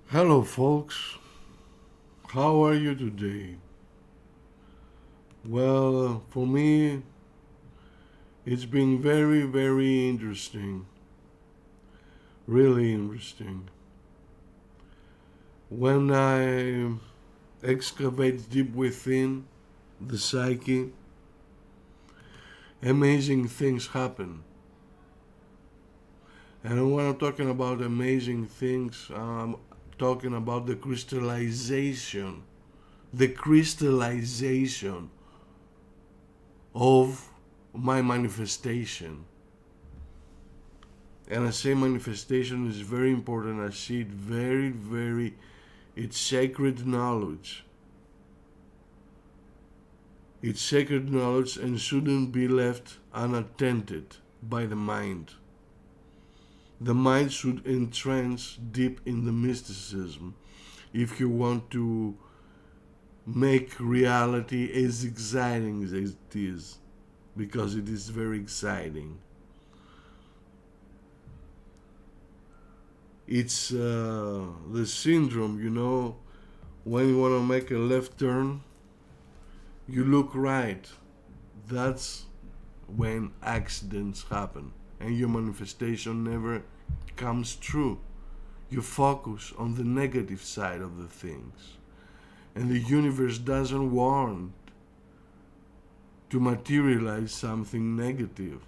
Hello, folks. How are you today? Well, for me, it's been very, very interesting. Really interesting. When I excavate deep within the psyche, amazing things happen. And when I'm talking about amazing things, I'm talking about the crystallization of my manifestation. And I say manifestation is very important. I see it very, very, it's sacred knowledge. It's sacred knowledge and shouldn't be left unattended by the mind. The mind should entrance deep in the mysticism if you want to make reality as exciting as it is, because it is very exciting. It's the syndrome, when you want to make a left turn, you look right. That's when accidents happen and your manifestation never comes true. You focus on the negative side of the things, and the universe doesn't want to materialize something negative.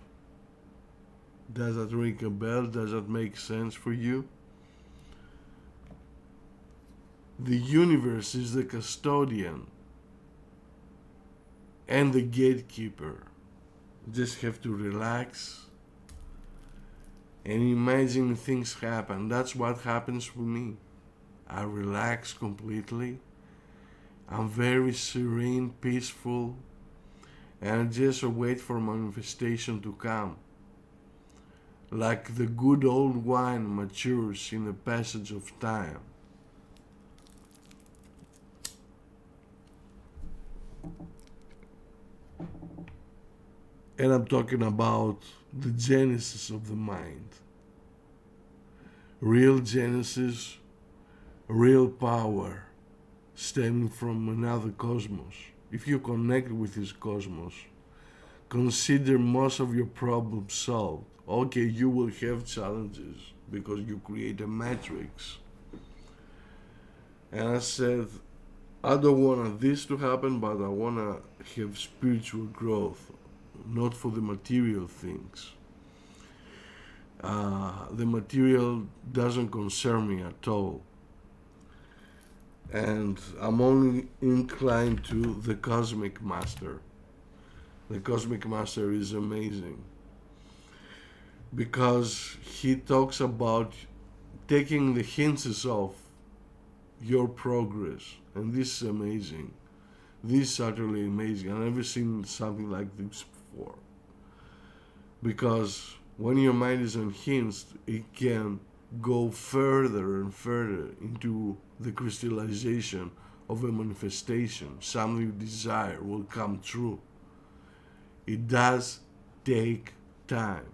Does that ring a bell? Does that make sense for you? The universe is the custodian and the gatekeeper. You just have to relax and imagine things happen. That's what happens with me. I relax completely. I'm very serene, peaceful, and I just wait for manifestation to come. Like the good old wine matures in the passage of time. And I'm talking about the genesis of the mind. Real genesis, real power stemming from another cosmos. If you connect with this cosmos, consider most of your problems solved. Okay, you will have challenges because you create a matrix. And I said, I don't want this to happen, but I want to have spiritual growth, not for the material things. The material doesn't concern me at all. And I'm only inclined to the Cosmic Master. The Cosmic Master is amazing because he talks about taking the hints off your progress, and this is amazing. This is utterly amazing. I've never seen something like this before. Because when your mind is unhinged, it can go further and further into the crystallization of a manifestation. Something you desire will come true. It does take time,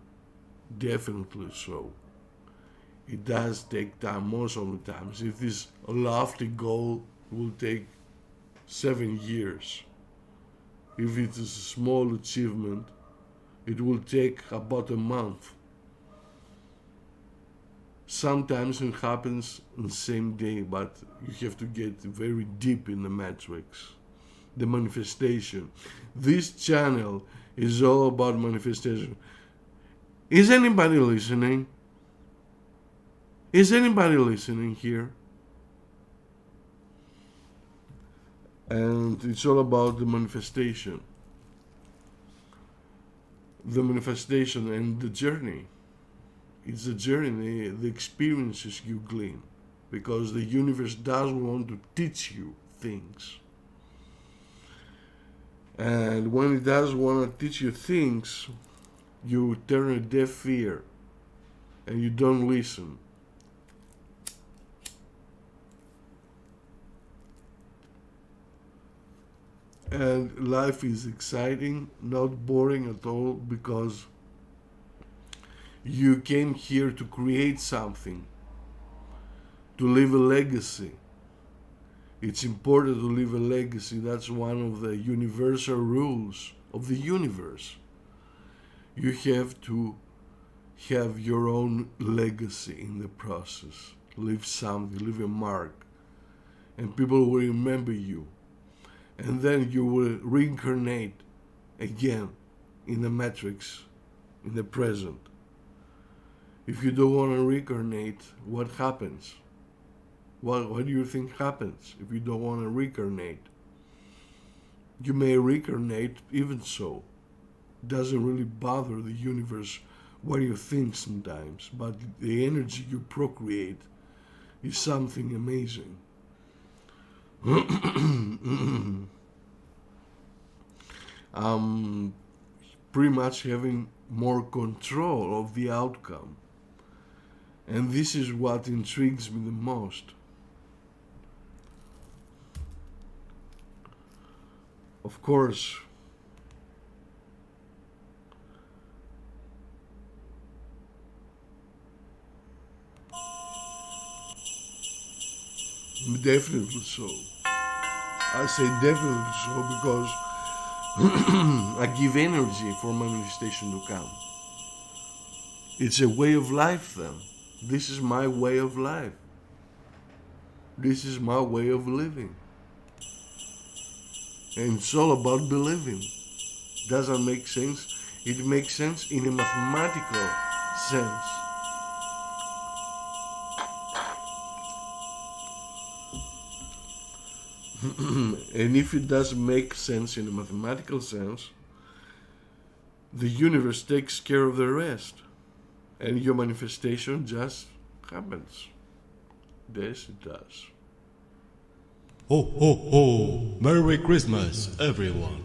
definitely so. It does take time most of the times. If this lofty goal will take 7 years, if it is a small achievement, it will take about a month. Sometimes it happens in the same day, but you have to get very deep in the matrix. The manifestation. This channel is all about manifestation. Is anybody listening? Is anybody listening here? And it's all about the manifestation. The manifestation and the journey. It's the journey, the experiences you glean. Because the universe does want to teach you things. And when it does want to teach you things, you turn a deaf ear and you don't listen. And life is exciting, not boring at all, because you came here to create something. to leave a legacy. It's important to leave a legacy. That's one of the universal rules of the universe. You have to have your own legacy in the process. Leave something, leave a mark, and people will remember you. And then you will reincarnate again in the matrix, in the present. If you don't want to reincarnate, what happens? What do you think happens if you don't want to reincarnate? You may reincarnate even so. Doesn't really bother the universe what you think sometimes, but the energy you procreate is something amazing. Pretty much having more control of the outcome. And this is what intrigues me the most. Of course, definitely so. I say definitely so because I give energy for manifestation to come. It's a way of life then. This is my way of life. This is my way of living. And it's all about believing. Doesn't make sense? It makes sense in a mathematical sense. And if it doesn't make sense in a mathematical sense, the universe takes care of the rest. And your manifestation just happens. Yes, it does. Ho ho ho! Merry Christmas, everyone!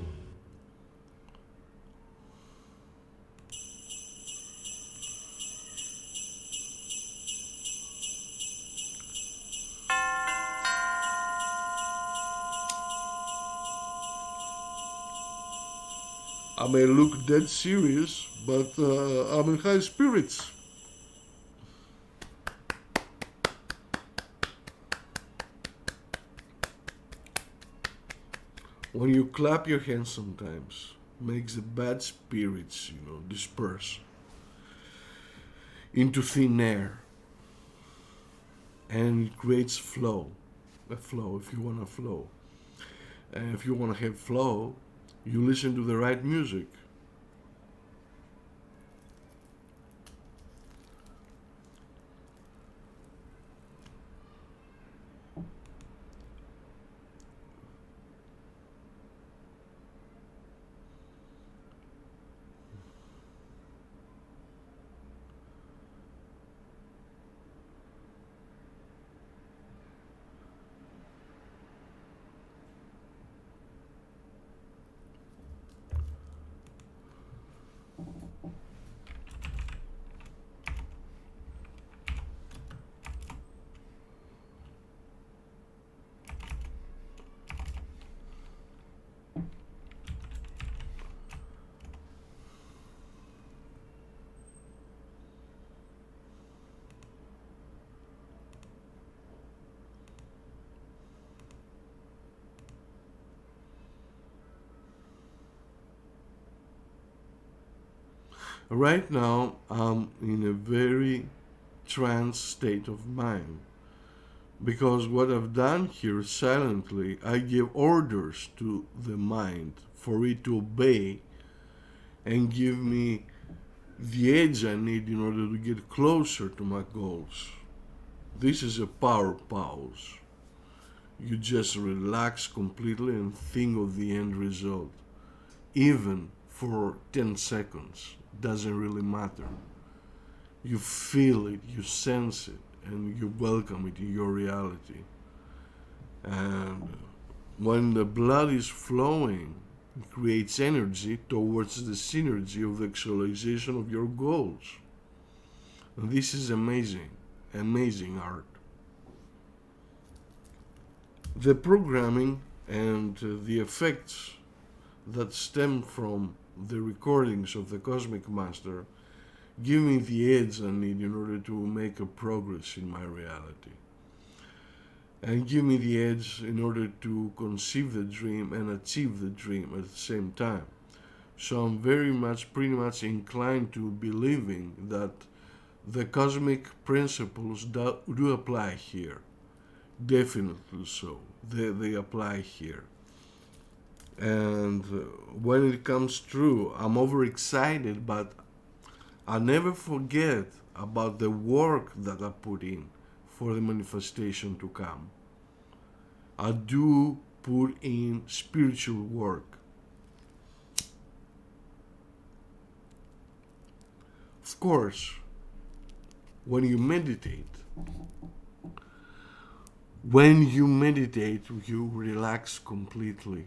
I may look dead serious, but I'm in high spirits. When you clap your hands sometimes, makes the bad spirits, disperse into thin air. And it creates flow. A flow, if you want to flow. And if you want to have flow, you listen to the right music. Right now, I'm in a very trance state of mind because what I've done here silently, I give orders to the mind for it to obey and give me the edge I need in order to get closer to my goals. This is a power pause. You just relax completely and think of the end result, even for 10 seconds. Doesn't really matter. You feel it, you sense it, and you welcome it in your reality. And when the blood is flowing, it creates energy towards the synergy of the actualization of your goals. And this is amazing, amazing art. The programming and the effects that stem from the recordings of the Cosmic Master give me the edge I need in order to make a progress in my reality. and give me the edge in order to conceive the dream and achieve the dream at the same time. So I'm pretty much inclined to believing that the cosmic principles do apply here. Definitely so. They apply here. And when it comes true, I'm overexcited, but I never forget about the work that I put in for the manifestation to come. I do put in spiritual work. Of course, when you meditate, you relax completely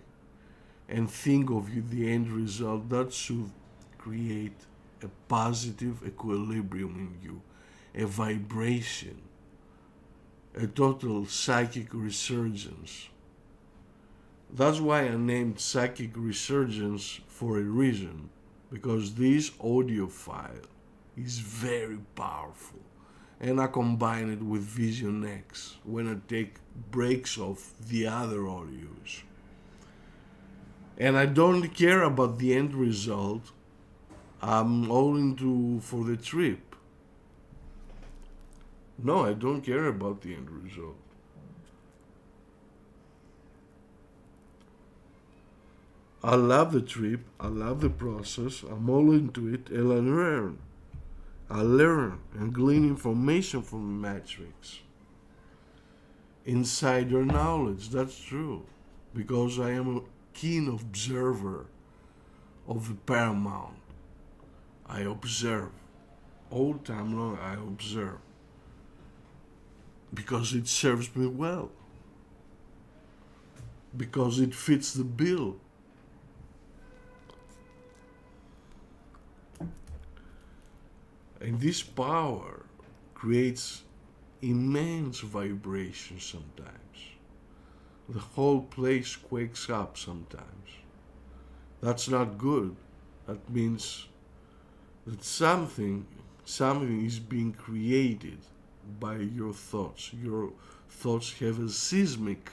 and think of the end result. That should create a positive equilibrium in you, a vibration, a total psychic resurgence. That's why I named psychic resurgence for a reason, because this audio file is very powerful, and I combine it with Vision X when I take breaks of the other audios. And I don't care about the end result. I'm all into for the trip. No, I don't care about the end result. I love the trip, I love the process, I'm all into it, and I learn and glean information from the matrix. Insider knowledge, that's true, because I am a keen observer of the paramount. I observe. All time long I observe. Because it serves me well. Because it fits the bill. And this power creates immense vibration sometimes. The whole place quakes up sometimes. That's not good. That means that something is being created by your thoughts. Your thoughts have a seismic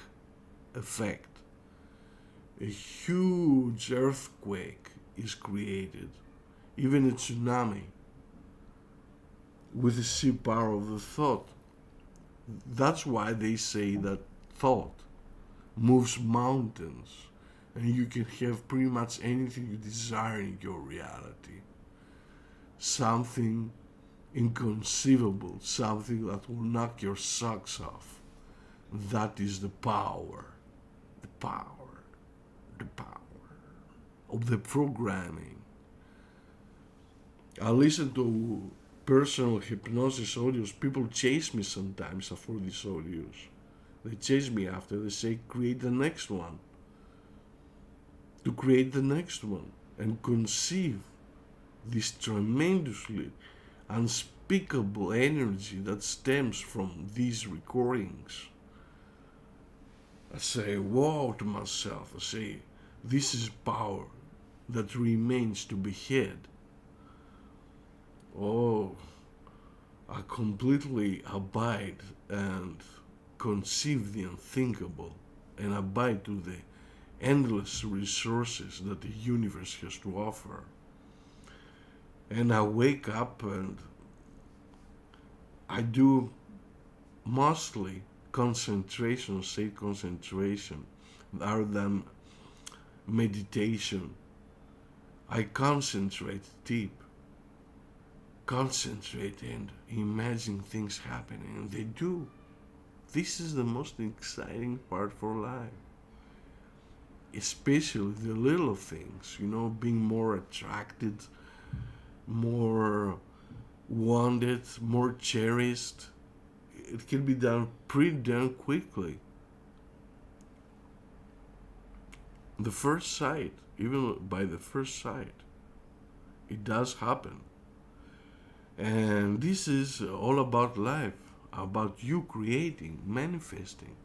effect. A huge earthquake is created, even a tsunami, with the sheer power of the thought. That's why they say that thought moves mountains, and you can have pretty much anything you desire in your reality. Something inconceivable, something that will knock your socks off. That is the power of the programming. I listen to personal hypnosis audios. People chase me sometimes for these audios. They chase me after. They say, create the next one. To create the next one and conceive this tremendously unspeakable energy that stems from these recordings. I say, whoa to myself. I say, this is power that remains to be hid. Oh, I completely abide and conceive the unthinkable and abide to the endless resources that the universe has to offer. And I wake up and I do mostly concentration, state concentration, rather than meditation. I concentrate deep. Concentrate and imagine things happening, and they do. This is the most exciting part for life. Especially the little things, being more attracted, more wanted, more cherished. It can be done pretty darn quickly. The first sight, even by the first sight, it does happen. And this is all about life, about you creating, manifesting.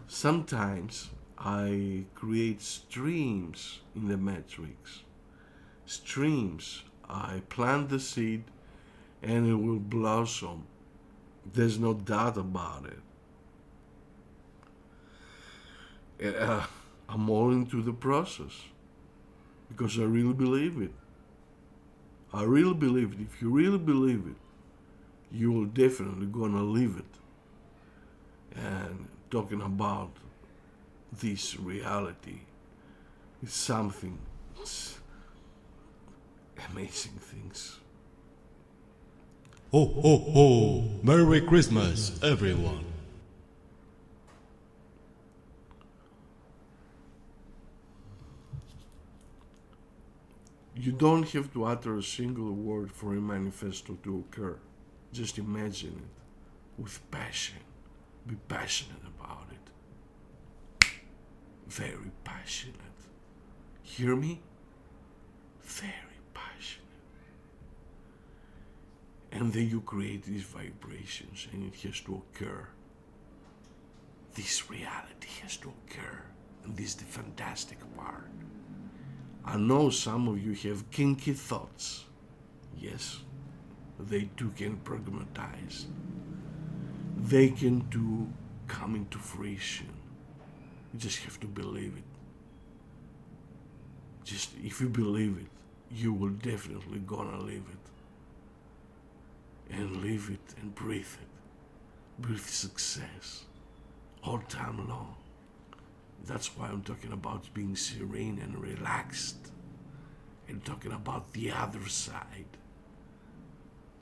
Sometimes I create streams in the matrix. Streams. I plant the seed and it will blossom. There's no doubt about it. uh, I'm all into the process because I really believe it. I really believe it. If you really believe it, you will definitely gonna live it. And talking about this reality is something, it's amazing things. Ho ho ho! Merry Christmas, everyone! You don't have to utter a single word for a manifesto to occur. Just imagine it with passion. Be passionate about it. Very passionate. Hear me? Very passionate. And then you create these vibrations and it has to occur. This reality has to occur. And this is the fantastic part. I know some of you have kinky thoughts. Yes, they too can pragmatize. They can too come into fruition. You just have to believe it. Just if you believe it, you will definitely gonna live it. And live it and breathe it. Breathe success all time long. That's why I'm talking about being serene and relaxed and talking about the other side.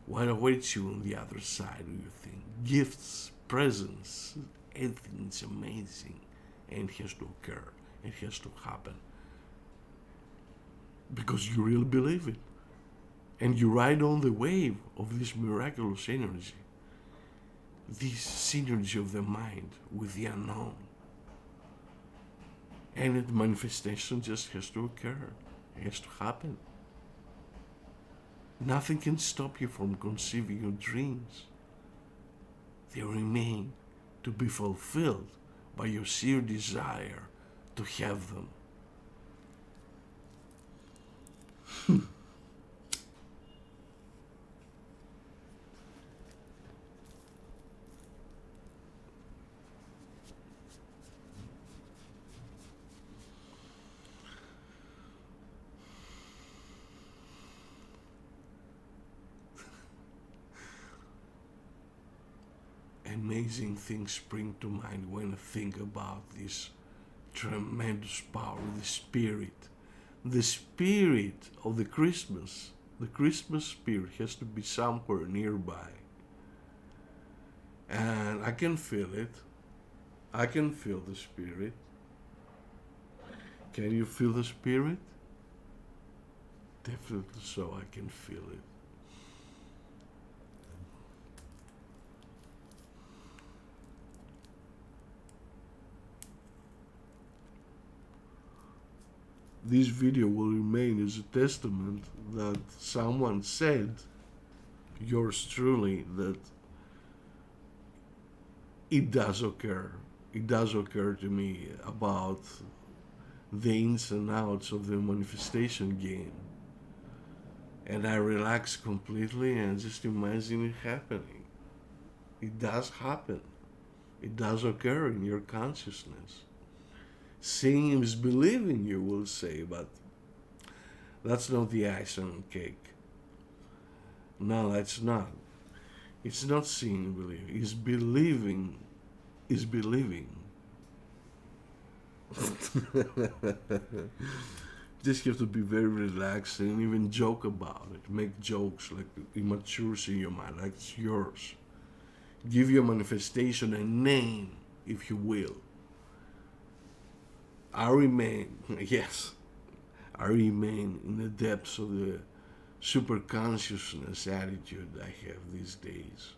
What awaits you on the other side, do you think? Gifts, presents, everything is amazing and it has to occur. It has to happen. Because you really believe it. And you ride on the wave of this miraculous energy. This synergy of the mind with the unknown. And the manifestation just has to occur. It has to happen. Nothing can stop you from conceiving your dreams. They remain to be fulfilled by your sheer desire to have them. Amazing things spring to mind when I think about this tremendous power, the spirit of the Christmas. The Christmas spirit has to be somewhere nearby. And I can feel it. I can feel the spirit. Can you feel the spirit? Definitely so, I can feel it. This video will remain as a testament that someone said, yours truly, that it does occur. It does occur to me about the ins and outs of the manifestation game. And I relax completely and just imagine it happening. It does happen. It does occur in your consciousness. Seeing is believing, you will say, but that's not the icing on cake. No, that's not. It's not seeing and believing. It's believing is believing. Just have to be very relaxed and even joke about it. Make jokes like immature in your mind, like it's yours. Give your manifestation a name, if you will. I remain, yes, I remain in the depths of the super consciousness attitude I have these days.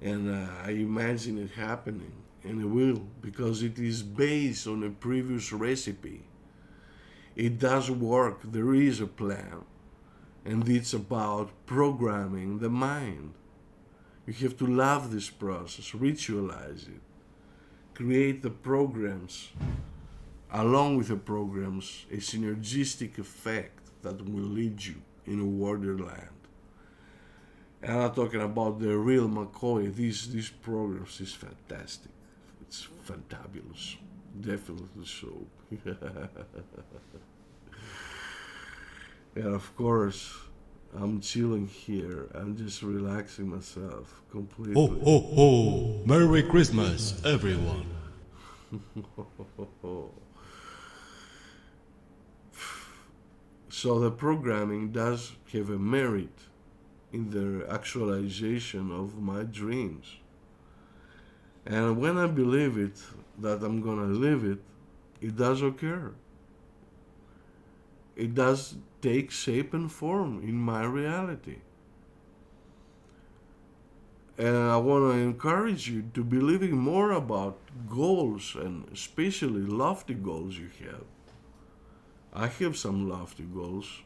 And I imagine it happening, and it will, because it is based on a previous recipe. It does work, there is a plan, and it's about programming the mind. You have to love this process, ritualize it, create the programs. Along with the programs, a synergistic effect that will lead you in a wonderland. And I'm talking about the real McCoy. These programs is fantastic. It's fantabulous. definitely so. And of course, I'm chilling here. I'm just relaxing myself Ho completely. ho ho! Merry Christmas, everyone! So the programming does have a merit in the actualization of my dreams. And when I believe it, that I'm gonna live it, it does occur. It does take shape and form in my reality. And I want to encourage you to be living more about goals, and especially lofty goals you have. I have some lofty goals.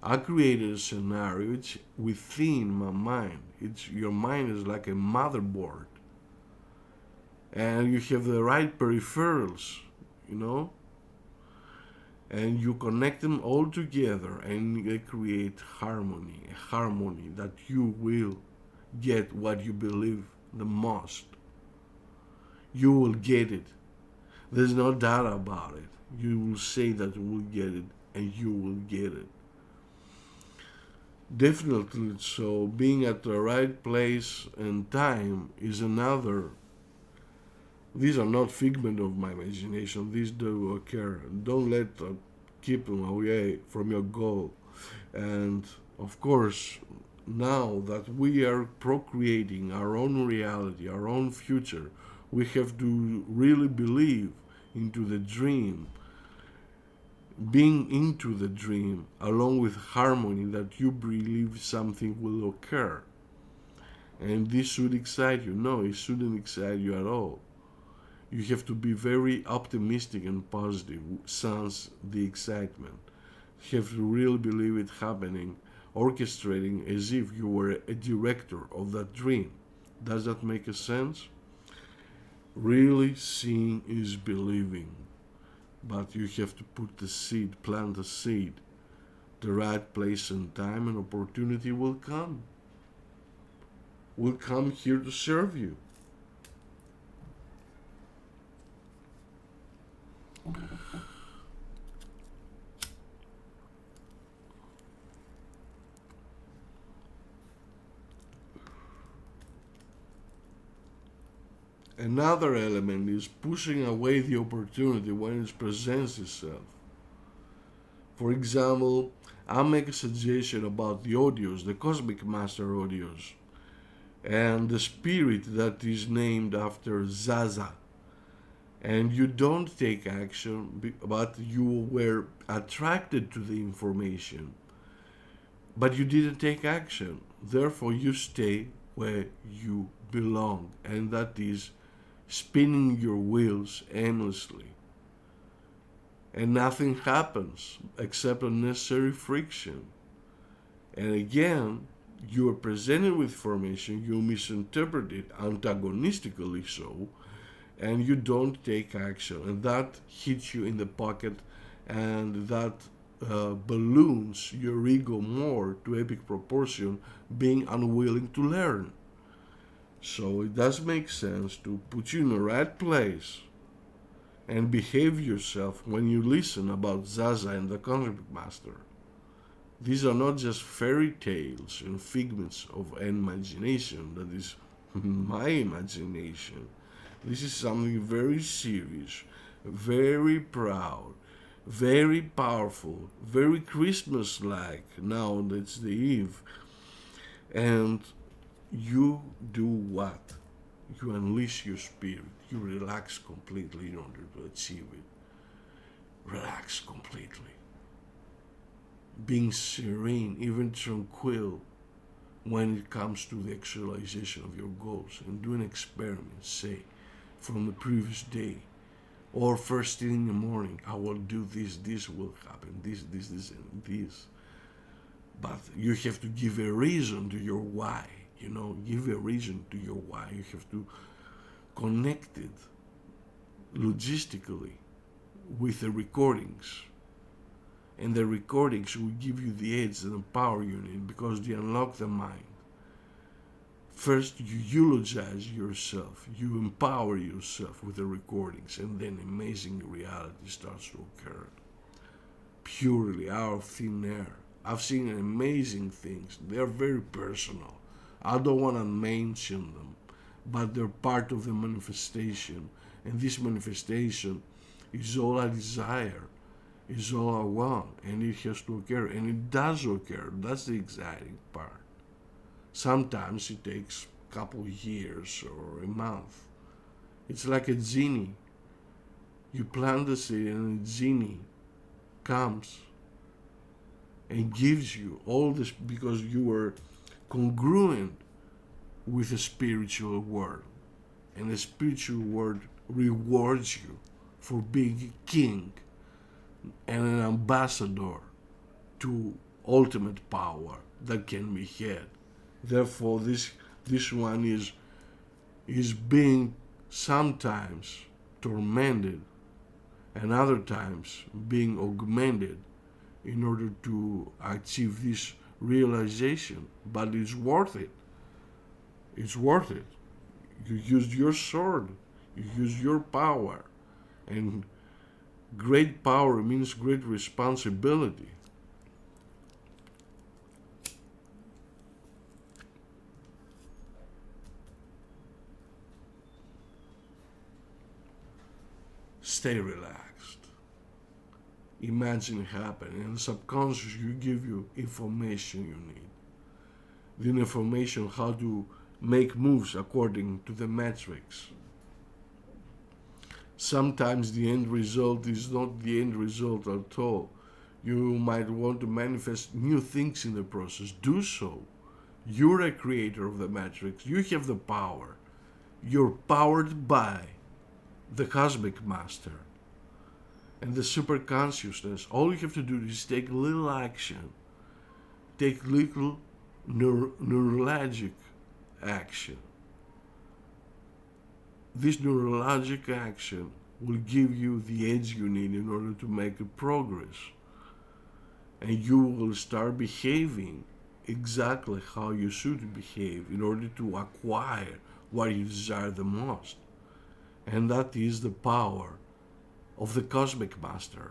I created a scenario. It's within my mind. It's your mind is like a motherboard, and you have the right peripherals, you know, and you connect them all together, and they create harmony. A harmony that you will get what you believe the most. You will get it. There's no doubt about it. You will say that you will get it, and you will get it. Definitely so. Being at the right place and time is another. These are not figment of my imagination. These do occur. Don't let them keep them away from your goal. And of course, now that we are procreating our own reality, our own future, we have to really believe into the dream, being into the dream, along with harmony, that you believe something will occur. And this should excite you. No, it shouldn't excite you at all. You have to be very optimistic and positive, sense the excitement. You have to really believe it happening, orchestrating as if you were a director of that dream. Does that make a sense? Really seeing is believing. But you have to put the seed, plant the seed. The right place and time and opportunity will come. Will come here to serve you. Another element is pushing away the opportunity when it presents itself. For example, I make a suggestion about the audios, the Cosmic Master audios, and the spirit that is named after Zaza. And you don't take action, but you were attracted to the information, but you didn't take action. Therefore, you stay where you belong, and that is spinning your wheels endlessly. And nothing happens except unnecessary friction. And again, you are presented with information, you misinterpret it, antagonistically so, and you don't take action. And that hits you in the pocket, and that balloons your ego more to epic proportion, being unwilling to learn. So it does make sense to put you in the right place and behave yourself when you listen about Zaza and the Cosmic Master. These are not just fairy tales and figments of imagination, that is my imagination. This is something very serious, very proud, very powerful, very Christmas like. Now that's the eve. And you do what? You unleash your spirit. You relax completely in order to achieve it. Relax completely. Being serene, even tranquil when it comes to the actualization of your goals. And do an experiment, say, from the previous day. Or first thing in the morning, I will do this will happen, this, and this. But you have to give a reason to your why. Give a reason to your why. You have to connect it logistically with the recordings. And the recordings will give you the edge and the power you need, because they unlock the mind First, you eulogize yourself, you empower yourself with the recordings, and then amazing reality starts to occur. Purely out of thin air. I've seen amazing things. They're very personal. I don't want to mention them, but they're part of the manifestation. And this manifestation is all I desire, is all I want, and it has to occur. And it does occur. That's the exciting part. Sometimes it takes a couple of years or a month. It's like a genie. You plant the seed and a genie comes and gives you all this because you were congruent with the spiritual world. And the spiritual world rewards you for being a king and an ambassador to ultimate power that can be had. Therefore, this one is being sometimes tormented and other times being augmented in order to achieve this realization. But it's worth it. It's worth it. You use your sword, you use your power, and great power means great responsibility. Stay relaxed. Imagine it happening, and the subconscious will give you information you need. The information how to make moves according to the metrics. Sometimes the end result is not the end result at all. You might want to manifest new things in the process. Do so. You're a creator of the matrix. You have the power. You're powered by the cosmic master and the super consciousness. All you have to do is take little action, take little neurologic action. This neurologic action will give you the edge you need in order to make a progress, and you will start behaving exactly how you should behave in order to acquire what you desire the most. And that is the power of the cosmic master.